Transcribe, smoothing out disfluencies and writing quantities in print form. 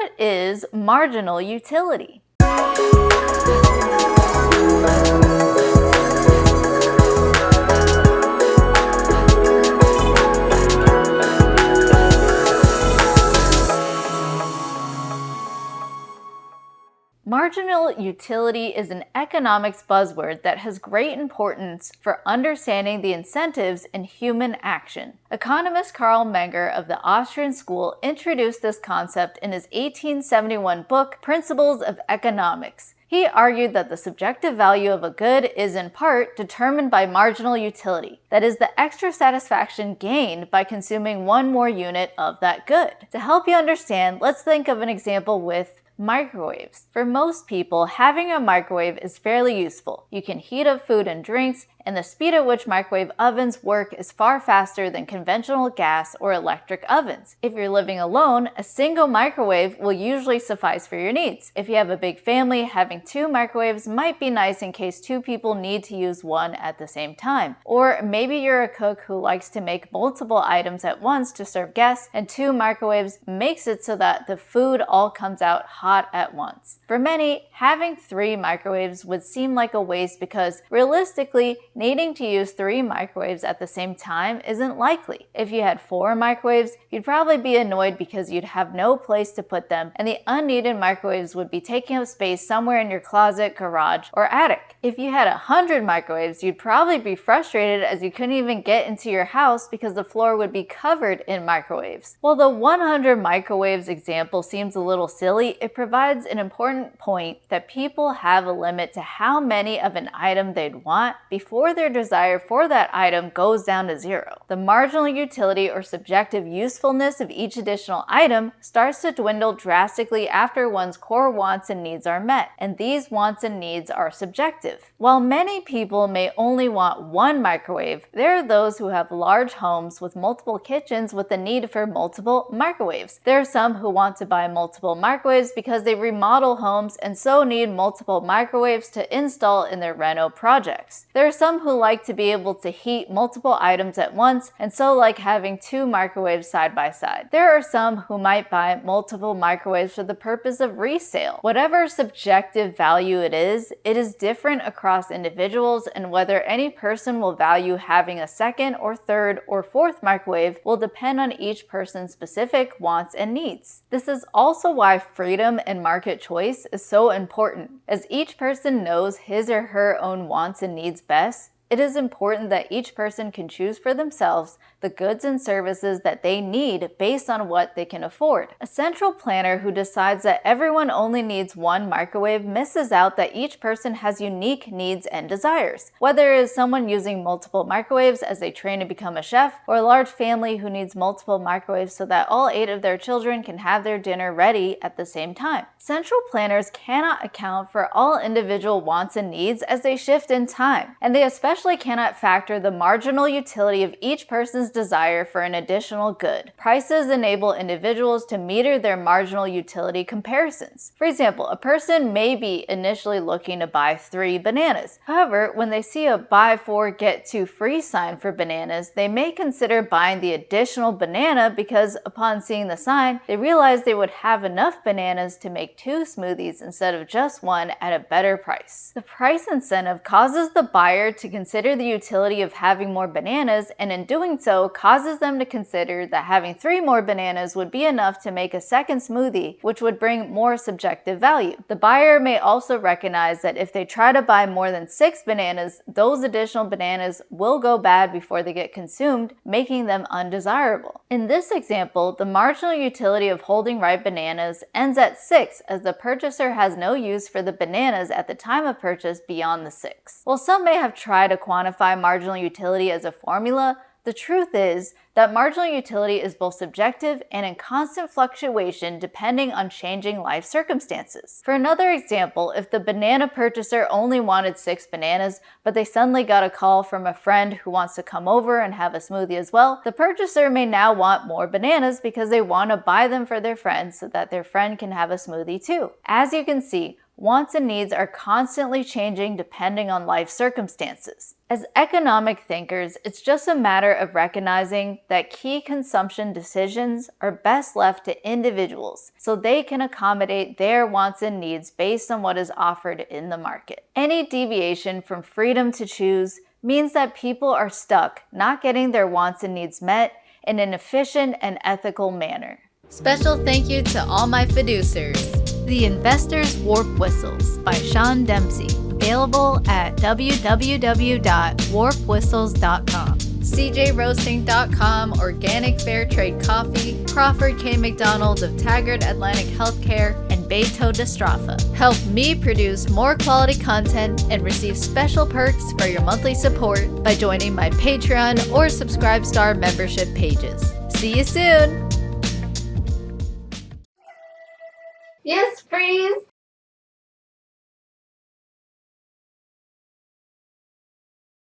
What is marginal utility? Marginal utility is an economics buzzword that has great importance for understanding the incentives in human action. Economist Karl Menger of the Austrian school introduced this concept in his 1871 book, Principles of Economics. He argued that the subjective value of a good is in part determined by marginal utility, that is, the extra satisfaction gained by consuming one more unit of that good. To help you understand, let's think of an example with microwaves. For most people, having a microwave is fairly useful. You can heat up food and drinks, and the speed at which microwave ovens work is far faster than conventional gas or electric ovens. If you're living alone, a single microwave will usually suffice for your needs. If you have a big family, having 2 microwaves might be nice in case 2 people need to use one at the same time. Or maybe you're a cook who likes to make multiple items at once to serve guests, and 2 microwaves makes it so that the food all comes out hot at once. For many, having 3 microwaves would seem like a waste because realistically, needing to use 3 microwaves at the same time isn't likely. If you had 4 microwaves, you'd probably be annoyed because you'd have no place to put them, and the unneeded microwaves would be taking up space somewhere in your closet, garage, or attic. If you had 100 microwaves, you'd probably be frustrated as you couldn't even get into your house because the floor would be covered in microwaves. While the 100 microwaves example seems a little silly, it provides an important point that people have a limit to how many of an item they'd want before their desire for that item goes down to 0. The marginal utility or subjective usefulness of each additional item starts to dwindle drastically after one's core wants and needs are met, and these wants and needs are subjective. While many people may only want 1 microwave, there are those who have large homes with multiple kitchens with the need for multiple microwaves. There are some who want to buy multiple microwaves because they remodel homes and so need multiple microwaves to install in their reno projects. There are some who like to be able to heat multiple items at once and so like having 2 microwaves side by side. There are some who might buy multiple microwaves for the purpose of resale. Whatever subjective value it is different across individuals, and whether any person will value having a 2nd or 3rd or 4th microwave will depend on each person's specific wants and needs. This is also why freedom and market choice is so important. As each person knows his or her own wants and needs best, it is important that each person can choose for themselves the goods and services that they need based on what they can afford. A central planner who decides that everyone only needs 1 microwave misses out that each person has unique needs and desires. Whether it is someone using multiple microwaves as they train to become a chef, or a large family who needs multiple microwaves so that all 8 of their children can have their dinner ready at the same time. Central planners cannot account for all individual wants and needs as they shift in time, and they especially cannot factor the marginal utility of each person's desire for an additional good. Prices enable individuals to meter their marginal utility comparisons. For example, a person may be initially looking to buy 3 bananas. However, when they see a buy 4 get 2 free sign for bananas, they may consider buying the additional banana because upon seeing the sign, they realize they would have enough bananas to make 2 smoothies instead of just 1 at a better price. The price incentive causes the buyer to consider the utility of having more bananas, and in doing so causes them to consider that having 3 more bananas would be enough to make a 2nd smoothie, which would bring more subjective value. The buyer may also recognize that if they try to buy more than 6 bananas, those additional bananas will go bad before they get consumed, making them undesirable. In this example, the marginal utility of holding ripe bananas ends at 6 as the purchaser has no use for the bananas at the time of purchase beyond the 6. While some may have tried to quantify marginal utility as a formula, the truth is that marginal utility is both subjective and in constant fluctuation depending on changing life circumstances. For another example, if the banana purchaser only wanted 6 bananas, but they suddenly got a call from a friend who wants to come over and have a smoothie as well, the purchaser may now want more bananas because they want to buy them for their friend so that their friend can have a smoothie too. As you can see, wants and needs are constantly changing depending on life circumstances. As economic thinkers, it's just a matter of recognizing that key consumption decisions are best left to individuals so they can accommodate their wants and needs based on what is offered in the market. Any deviation from freedom to choose means that people are stuck not getting their wants and needs met in an efficient and ethical manner. Special thank you to all my fiduciaries. The Investor's Warp Whistles by Sean Dempsey, available at www.warpwhistles.com. CJRoasting.com, Organic Fair Trade Coffee, Crawford K. McDonald of Taggart Atlantic Healthcare, and Beto Destrafa. Help me produce more quality content and receive special perks for your monthly support by joining my Patreon or Subscribestar membership pages. See you soon! Yes, freeze!